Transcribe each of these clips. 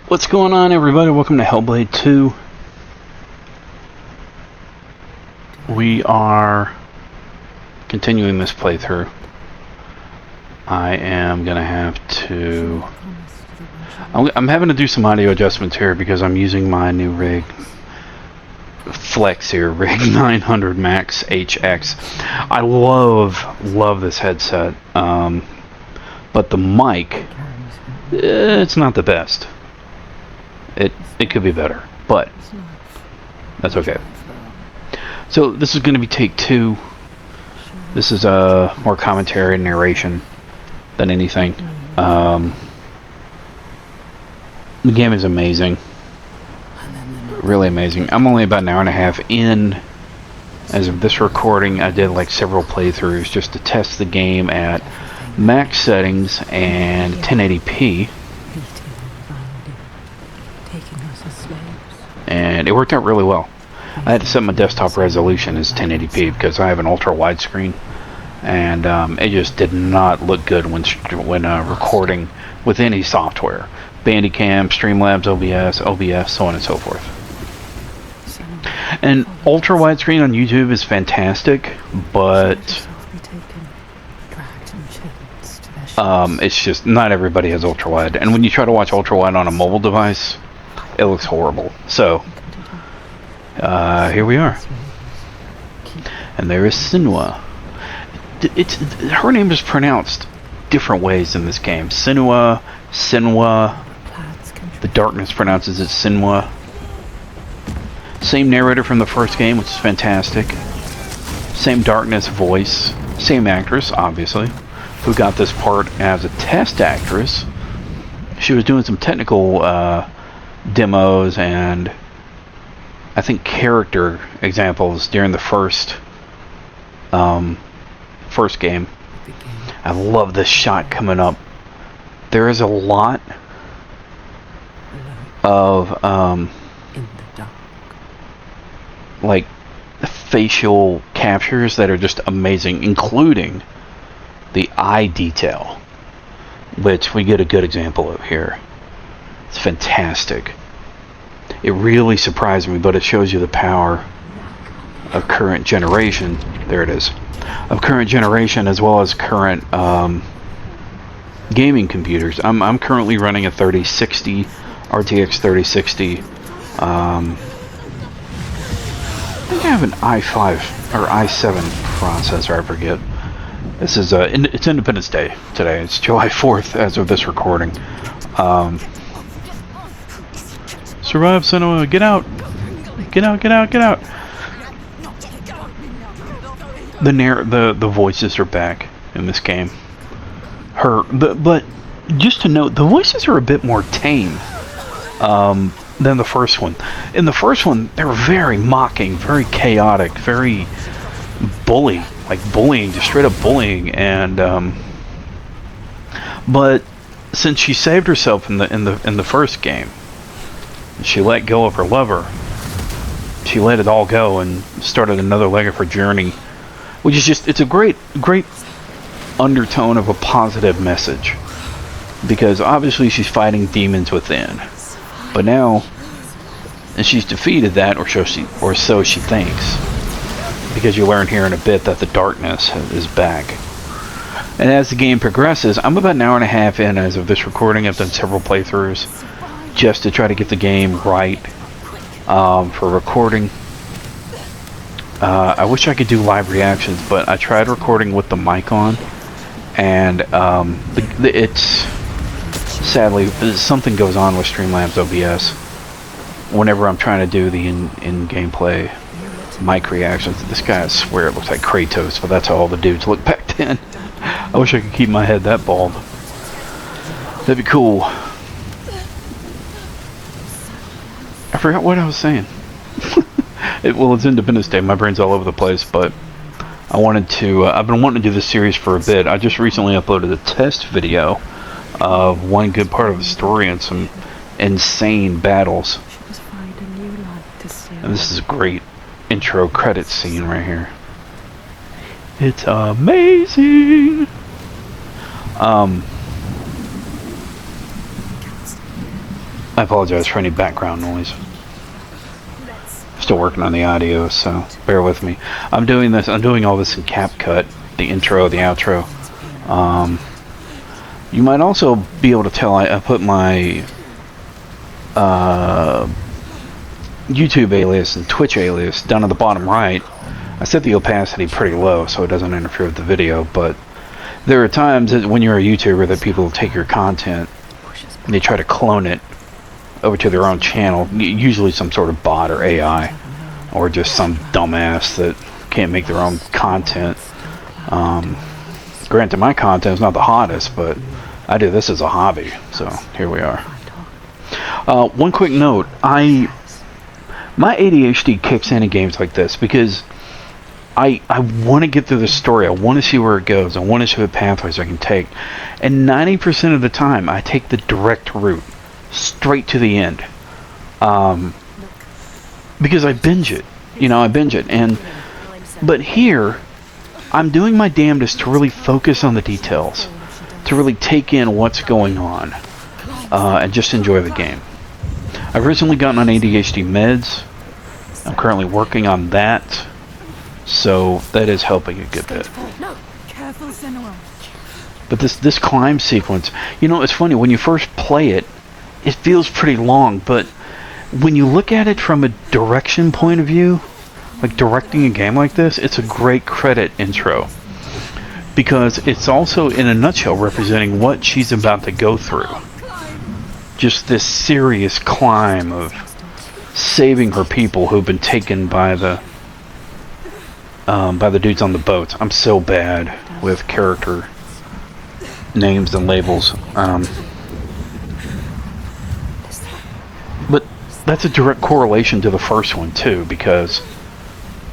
What's going on, everybody? Welcome to Hellblade 2. We are continuing this playthrough. I am gonna have to... I'm having to do some audio adjustments here because I'm using my new rig. Flex here, Rig 900 Max HX. I love this headset. But the mic, it's not the best. It could be better, but that's okay. So this is going to be take 2. This is more commentary and narration than anything. The game is amazing, really amazing. I'm only about an hour and a half in. As of this recording, I did like several playthroughs just to test the game at max settings and 1080p. And it worked out really well. I had to set my desktop resolution as 1080p because I have an ultra wide screen, and it just did not look good when recording with any software. Bandicam, Streamlabs, OBS, so on and so forth. And ultra widescreen on YouTube is fantastic, but it's just not everybody has ultra wide. And when you try to watch ultra wide on a mobile device, it looks horrible. So here we are, and there is Senua. Her name is pronounced different ways in this game. Senua, Senua. The darkness pronounces it Senua. Same narrator from the first game, which is fantastic. Same darkness voice. Same actress, obviously, who got this part as a test actress. She was doing some technical demos and I think character examples during the first game. I love this shot coming up. There is a lot of like facial captures that are just amazing, including the eye detail, which we get a good example of here. It's fantastic. It really surprised me, but it shows you the power of current generation. There it is. Of current generation as well as current gaming computers. I'm currently running a 3060 RTX 3060. I think I have an i5 or i7 processor. I forget. This is it's Independence Day today. It's July 4th as of this recording. Survive, Senua! Get out! Get out! Get out! Get out! The voices are back in this game. But just to note, the voices are a bit more tame than the first one. In the first one, they were very mocking, very chaotic, very bullying, just straight up bullying. And but since she saved herself in the first game, she let go of her lover. She let it all go and started another leg of her journey, which is just—it's a great undertone of a positive message, because obviously she's fighting demons within, but now, and she's defeated that, or so she thinks, because you learn here in a bit that the darkness is back. And as the game progresses, I'm about an hour and a half in as of this recording. I've done several playthroughs just to try to get the game right for recording. I wish I could do live reactions, but I tried recording with the mic on, and it's sadly something goes on with Streamlabs OBS whenever I'm trying to do the in-gameplay mic reactions. This guy, I swear it looks like Kratos, but that's how all the dudes look back then. I wish I could keep my head that bald. That'd be cool. I forgot what I was saying. Well, it's Independence Day. My brain's all over the place, but I wanted to... I've been wanting to do this series for a bit. I just recently uploaded a test video of one good part of the story and some insane battles. And this is a great intro credit scene right here. It's amazing! I apologize for any background noise. Still working on the audio, so bear with me. I'm doing all this in CapCut, the intro, the outro. You might also be able to tell I put my YouTube alias and Twitch alias down at the bottom right. I set the opacity pretty low so it doesn't interfere with the video, but there are times that when you're a YouTuber that people take your content and they try to clone it over to their own channel, usually some sort of bot or AI, or just some dumbass that can't make their own content. Granted, my content is not the hottest, but I do this as a hobby, so here we are. One quick note, my ADHD kicks in games like this because I want to get through the story. I want to see where it goes. I want to see what pathways I can take. And 90% of the time, I take the direct route, straight to the end. Because I binge it. I binge it. But here, I'm doing my damnedest to really focus on the details, to really take in what's going on, and just enjoy the game. I've recently gotten on ADHD meds. I'm currently working on that, so that is helping a good bit. Careful, Senua. But this climb sequence, it's funny, when you first play it, it feels pretty long, but when you look at it from a direction point of view, like directing a game like this, it's a great credit intro. Because it's also, in a nutshell, representing what she's about to go through. Just this serious climb of saving her people who've been taken by the dudes on the boats. I'm so bad with character names and labels. But that's a direct correlation to the first one too, because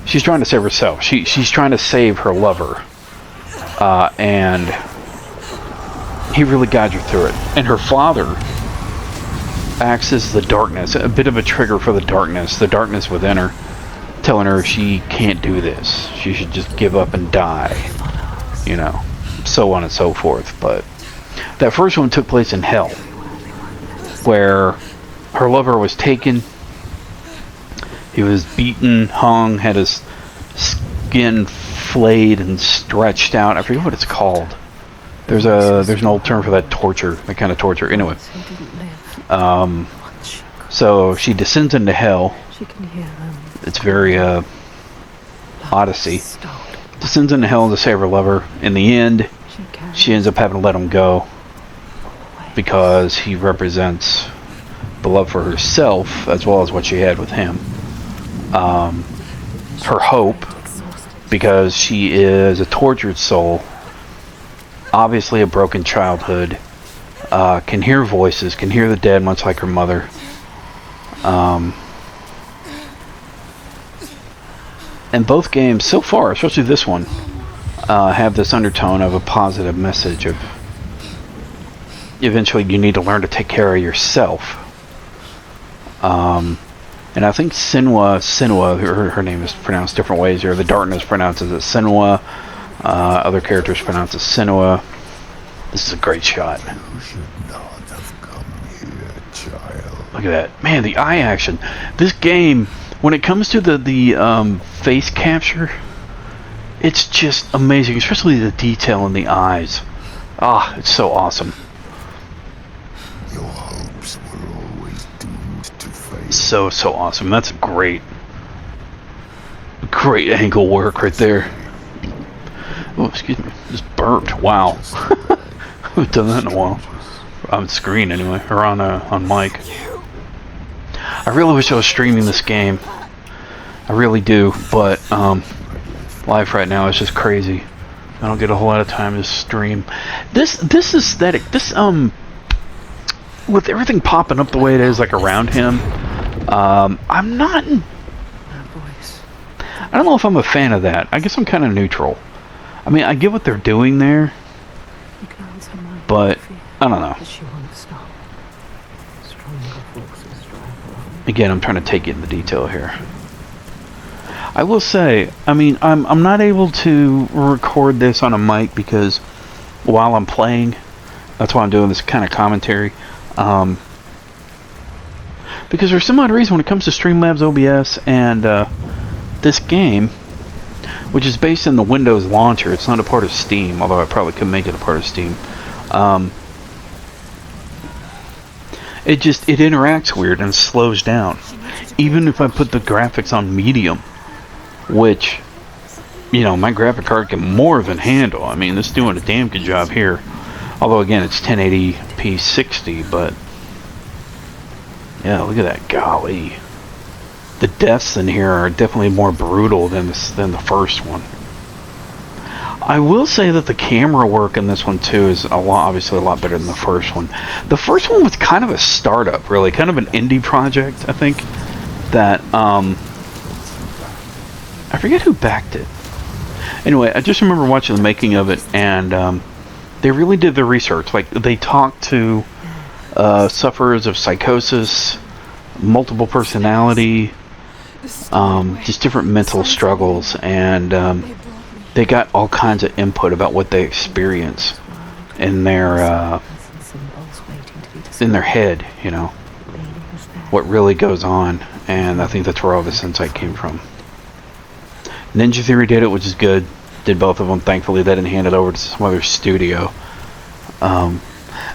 she's trying to save herself. She's trying to save her lover, and he really guides her through it. And her father acts as the darkness, a bit of a trigger for the darkness within her, telling her she can't do this. She should just give up and die, so on and so forth. But that first one took place in hell, where her lover was taken. He was beaten, hung, had his skin flayed and stretched out. I forget what it's called. There's an old term for that torture, that kind of torture. Anyway, so she descends into hell. It's very Odyssey. Descends into hell to save her lover. In the end, she ends up having to let him go because he represents the love for herself as well as what she had with him. Her hope, because she is a tortured soul, obviously a broken childhood, can hear voices, can hear the dead, much like her mother. And both games so far, especially this one, have this undertone of a positive message of eventually you need to learn to take care of yourself. And I think Senua, her name is pronounced different ways here. The Darkness pronounces it Senua. Other characters pronounce it Senua. This is a great shot. You should not have come here, child. Look at that. Man, the eye action. This game, when it comes to the face capture, it's just amazing, especially the detail in the eyes. It's so awesome. Your hopes were always doomed to fail. So awesome. That's great angle work right there. Oh, excuse me. Just burped. Wow. I haven't done that in a while. On screen anyway, or on mic. I really wish I was streaming this game. I really do, but life right now is just crazy. I don't get a whole lot of time to stream. This aesthetic, with everything popping up the way it is, like around him, I'm not. I don't know if I'm a fan of that. I guess I'm kind of neutral. I mean, I get what they're doing there, but I don't know. Again, I'm trying to take in the detail here. I will say, I mean, I'm not able to record this on a mic because while I'm playing, that's why I'm doing this kind of commentary. Because for some odd reason, when it comes to Streamlabs OBS and this game, which is based in the Windows launcher, it's not a part of Steam, although I probably could make it a part of Steam. It interacts weird and slows down. Even if I put the graphics on medium, which, you know, my graphic card can more than handle. I mean, it's doing a damn good job here. Although, again, it's 1080p 60, but... yeah, look at that. Golly. The deaths in here are definitely more brutal than the first one. I will say that the camera work in this one, too, is obviously a lot better than the first one. The first one was kind of a startup, really. Kind of an indie project, I think. That, I forget who backed it. Anyway, I just remember watching the making of it, and they really did their research. Like, they talked to sufferers of psychosis, multiple personality, just different mental struggles, and they got all kinds of input about what they experience in their head, you know, what really goes on, and I think that's where all this insight came from. Ninja Theory did it, which is good. Did both of them. Thankfully, they didn't hand it over to some other studio.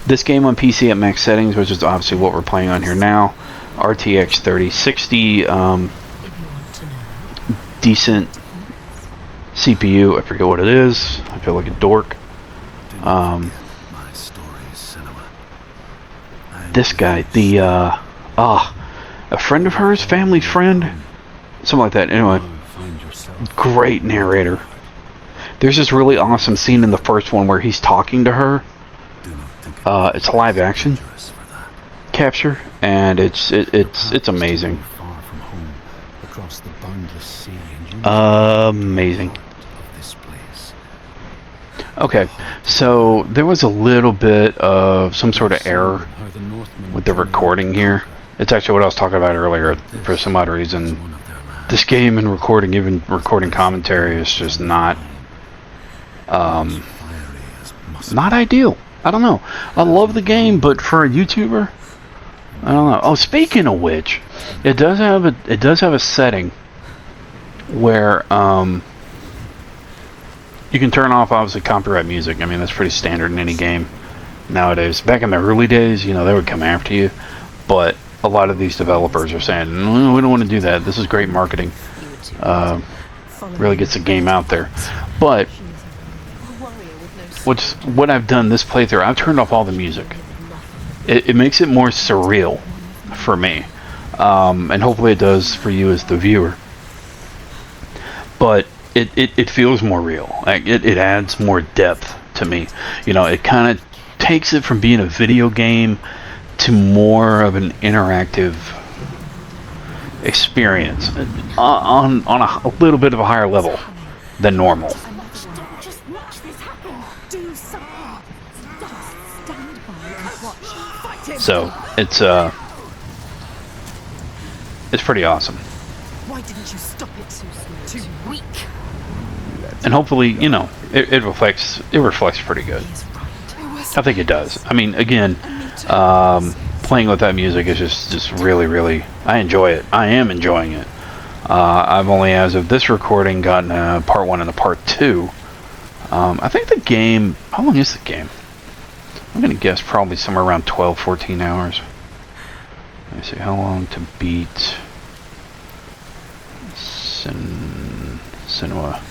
This game on PC at max settings, which is obviously what we're playing on here now, RTX 3060, decent CPU. I forget what it is. I feel like a dork. This guy, a friend of hers, family friend, something like that. Anyway, great narrator. There's this really awesome scene in the first one where he's talking to her. It's live action capture, and it's amazing. Amazing. Okay, so there was a little bit of some sort of error with the recording here. It's actually what I was talking about earlier. For some odd reason, this game and recording, even recording commentary, is just not ideal. I don't know. I love the game, but for a YouTuber, I don't know. Oh, speaking of which, it does have a setting where you can turn off, obviously, copyright music. I mean, that's pretty standard in any game nowadays. Back in the early days, you know, they would come after you, but a lot of these developers are saying, no, we don't want to do that. This is great marketing. Really gets the game out there. But what I've done this playthrough, I've turned off all the music. It makes it more surreal for me, and hopefully it does for you as the viewer. But it feels more real. Like it adds more depth to me. You know, it kind of takes it from being a video game to more of an interactive experience on a little bit of a higher level than normal. Just watch this happen. Do something. Stand by and watch. Fight him. So it's pretty awesome. Why didn't you stop it? Too weak. And hopefully, you know, it reflects pretty good. I think it does. I mean, again, playing with that music is just really, I enjoy it. I am enjoying it. I've only, as of this recording, gotten part 1 and a part 2. I think the game, how long is the game? I'm going to guess probably somewhere around 12, 14 hours. Let me see, how long to beat Senua.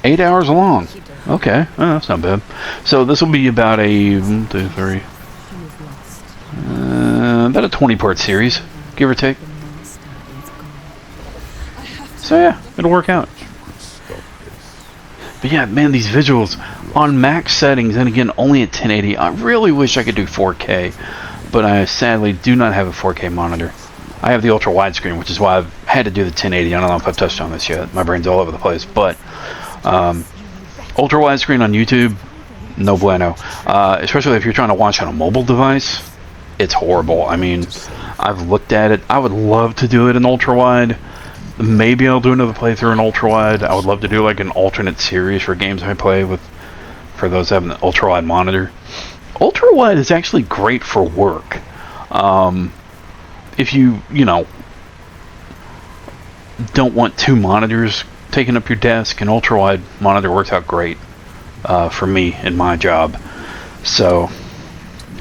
8 hours long. Okay, that's not bad. So this will be about a 1, 2, 3, about a 20-part series, give or take. So yeah, it'll work out. But yeah, man, these visuals on max settings, and again, only at 1080. I really wish I could do 4K, but I sadly do not have a 4K monitor. I have the ultra widescreen, which is why I've had to do the 1080. I don't know if I've touched on this yet. My brain's all over the place, but ultra widescreen on YouTube, no bueno. Especially if you're trying to watch on a mobile device, it's horrible. I mean, I've looked at it. I would love to do it in ultra wide. Maybe I'll do another playthrough in ultra wide. I would love to do like an alternate series for games I play with for those having an ultra-wide monitor. Ultra-wide is actually great for work. If you know, don't want two monitors taking up your desk, an ultra-wide monitor works out great for me in my job. So,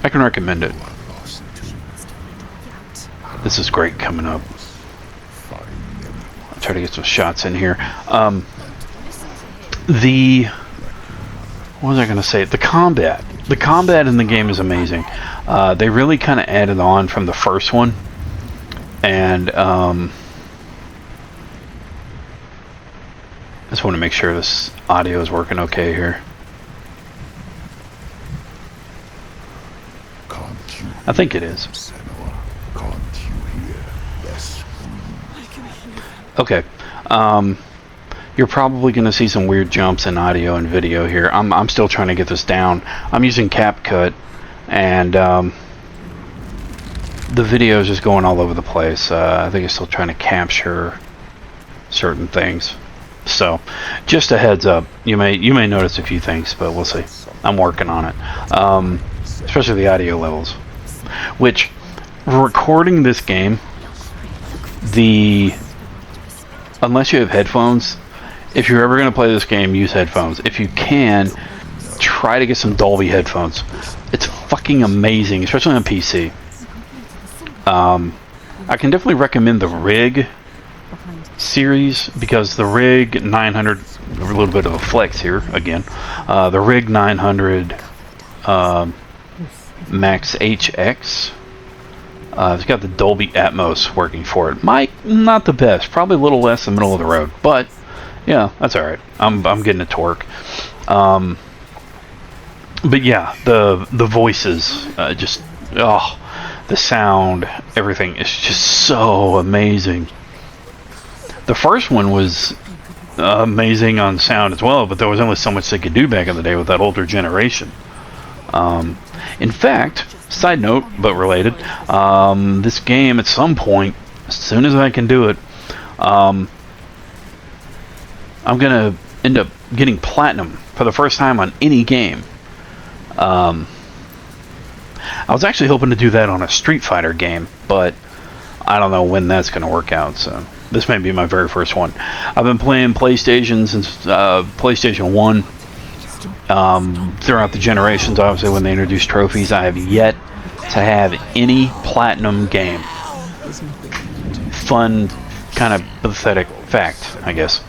I can recommend it. This is great coming up. I'll try to get some shots in here. What was I going to say? The combat. The combat in the game is amazing. They really kind of added on from the first one. And, I just want to make sure this audio is working okay here. I think it is. Senua, can't you hear their screams? Okay. You're probably going to see some weird jumps in audio and video here. I'm still trying to get this down. I'm using CapCut, and the video is just going all over the place. I think it's still trying to capture certain things. So, just a heads up. You may notice a few things, but we'll see. I'm working on it. Especially the audio levels. Which, recording this game, unless you have headphones, if you're ever going to play this game, use headphones. If you can, try to get some Dolby headphones. It's fucking amazing, especially on PC. I can definitely recommend the Rig series, because the Rig 900, a little bit of a flex here again, the Rig 900 Max HX, it's got the Dolby Atmos working for it. Mic, not the best, probably a little less than middle of the road, but yeah, that's alright. I'm getting it to work. But yeah, the voices, the sound, everything is just so amazing. The first one was amazing on sound as well, but there was only so much they could do back in the day with that older generation. In fact, side note, but related, this game at some point, as soon as I can do it, I'm gonna end up getting platinum for the first time on any game. I was actually hoping to do that on a Street Fighter game, but I don't know when that's gonna work out, so this may be my very first one. I've been playing PlayStation since PlayStation 1. Throughout the generations, obviously, when they introduced trophies, I have yet to have any platinum game. Fun, kind of pathetic fact, I guess.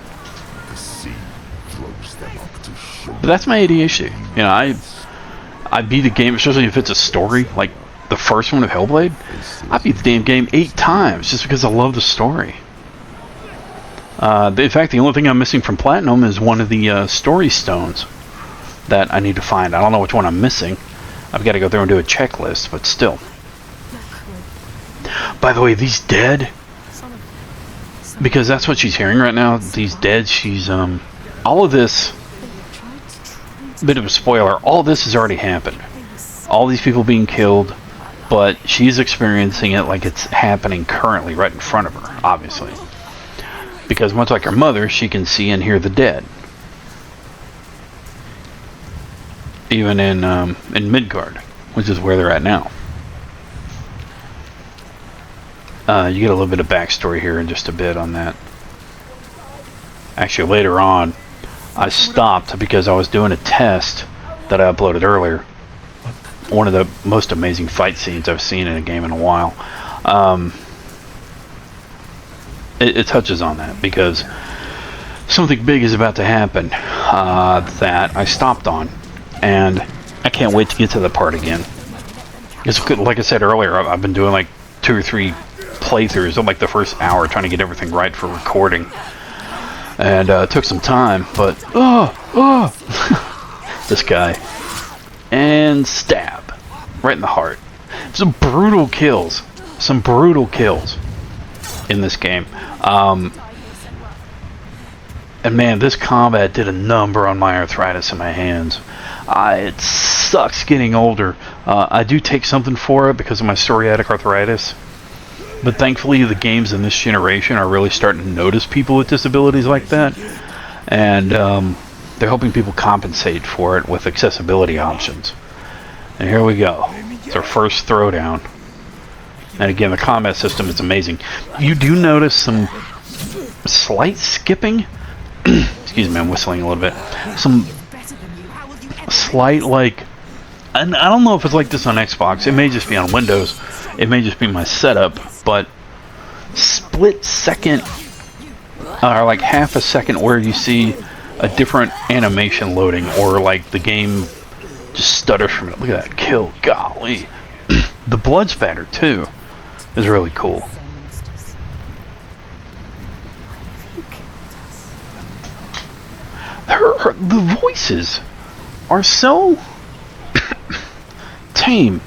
But that's my ADHD. You know, I beat a game, especially if it's a story, like the first one of Hellblade. I beat the damn game 8 times just because I love the story. In fact, the only thing I'm missing from platinum is one of the story stones that I need to find. I don't know which one I'm missing. I've got to go through and do a checklist, but still. By the way, these dead, because that's what she's hearing right now, these dead, she's, all of this, bit of a spoiler, all this has already happened. All these people being killed, but she's experiencing it like it's happening currently right in front of her, obviously. Because much like her mother, she can see and hear the dead. Even in Midgard, which is where they're at now. You get a little bit of backstory here in just a bit on that. Actually, later on, I stopped because I was doing a test that I uploaded earlier. One of the most amazing fight scenes I've seen in a game in a while. It touches on that because something big is about to happen that I stopped on. And I can't wait to get to the part again. It's good, like I said earlier, I've been doing like 2 or 3 playthroughs of like the first hour trying to get everything right for recording. And it took some time, but this guy. And stab. Right in the heart. Some brutal kills. Some brutal kills in this game. And man, this combat did a number on my arthritis in my hands. It sucks getting older. I do take something for it because of my psoriatic arthritis. But thankfully, the games in this generation are really starting to notice people with disabilities like that. And they're helping people compensate for it with accessibility options. And here we go. It's our first throwdown. And again, the combat system is amazing. You do notice some slight skipping. Excuse me, I'm whistling a little bit. Some slight, like, and I don't know if it's like this on Xbox. It may just be on Windows. It may just be my setup, but split second, or like half a second where you see a different animation loading, or like the game just stutters from it. Look at that kill, golly. The blood spatter too is really cool. The voices are so tame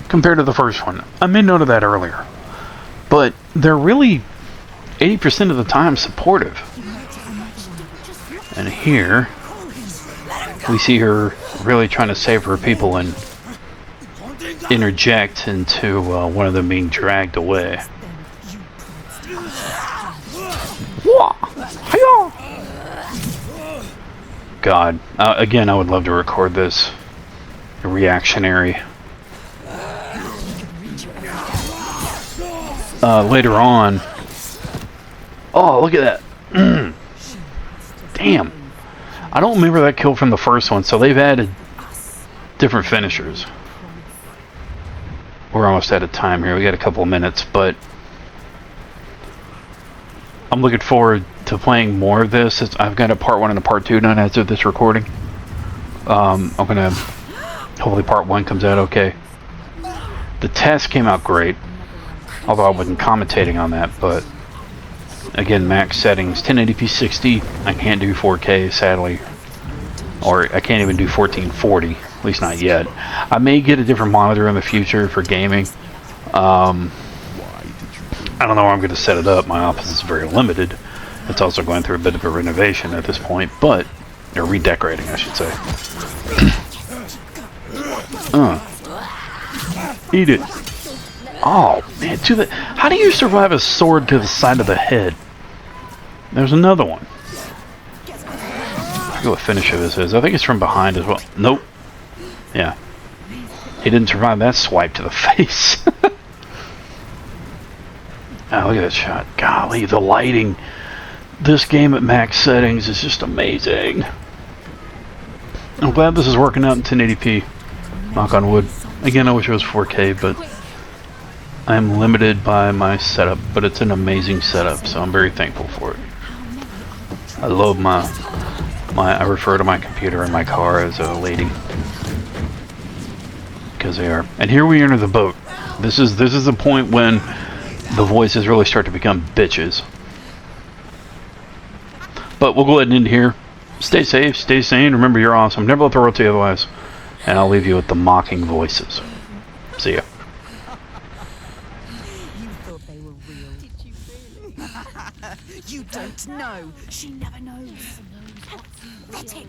compared to the first one. I made note of that earlier, but they're really 80% of the time supportive. And here we see her really trying to save her people and interject into one of them being dragged away. God, again, I would love to record this reactionary later on. Oh, look at that. Damn. I don't remember that kill from the first one, so they've added different finishers. We're almost out of time here. We got a couple of minutes, but I'm looking forward to playing more of this. I've got a part 1 and a part 2 done as of this recording. I'm gonna, hopefully part 1 comes out okay. The test came out great, although I wasn't commentating on that, but again, max settings, 1080p 60. I can't do 4K, sadly. Or I can't even do 1440, at least not yet. I may get a different monitor in the future for gaming. I don't know where I'm going to set it up. My office is very limited. It's also going through a bit of a renovation at this point, but or redecorating, I should say. Eat it. Oh man, how do you survive a sword to the side of the head? There's another one. I forget what finisher this is. I think it's from behind as well. Nope. Yeah. He didn't survive that swipe to the face. Oh, look at that shot. Golly, the lighting. This game at max settings is just amazing. I'm glad this is working out in 1080p. Knock on wood. Again, I wish it was 4K, but I'm limited by my setup, but it's an amazing setup, so I'm very thankful for it. I love I refer to my computer and my car as a lady. Because they are. And here we enter the boat. This is the point when the voices really start to become bitches. But we'll go ahead and end here. Stay safe, stay sane, remember you're awesome. Never let the world tell you otherwise. And I'll leave you with the mocking voices. See ya. You thought they were real. Did you really? You don't know. She never knows. Pathetic.